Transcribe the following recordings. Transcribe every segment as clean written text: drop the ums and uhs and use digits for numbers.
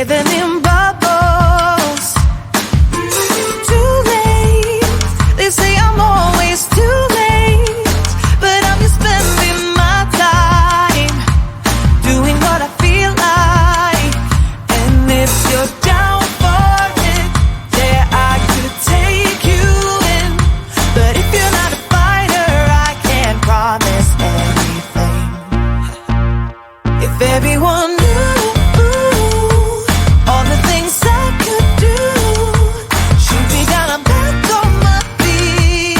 living in bubbles. Too late, they say I'm always too late, but I'm just spending my time doing what I feel like. And if you're down for it, yeah, I could take you in. But if you're not a fighter, I can't promise anything. If everyone knew all the things I could do, shoot me down, I'm back on my feet.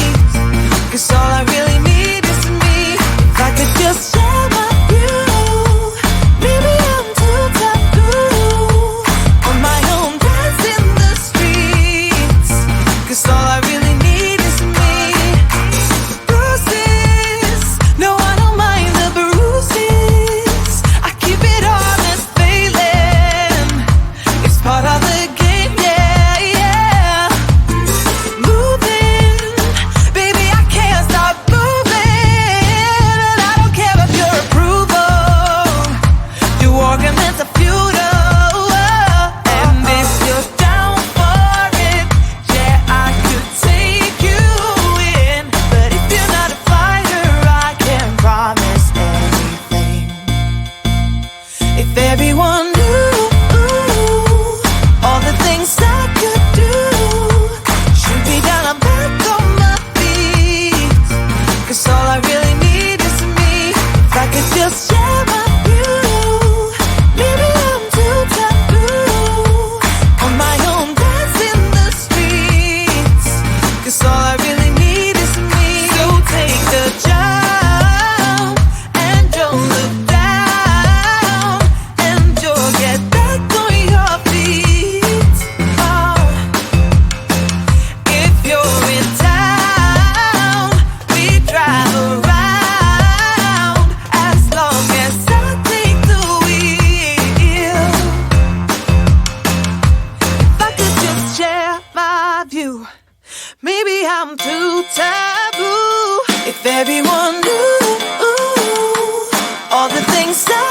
'Cause all I really need is me. If I could just share my view, maybe I'm too taboo. On my own, dance in the streets. 'Cause all I really need is me. Bruises, no, I don't mind the bruises. I keep it honest, failing. It's part of the game, yeah, yeah. Moving, baby, I can't stop moving. And I don't care if your approval, your arguments are futile. And if you're down for it, yeah, I could take you in. But if you're not a fighter, I can't promise anything. If everyone knew all the things I could do, shoot me down, I'm back on my feet. 'Cause all I really need is me. If I could just share my view, maybe I'm too taboo. On my own, dance in the streets. 'Cause all I really need is me. So take the jump and don't look down, and you'll get back on your feet. Oh, if you're in town, we drive around as long as I take the wheel. If I could just share my view, maybe I'm too taboo. If everyone knew all the things I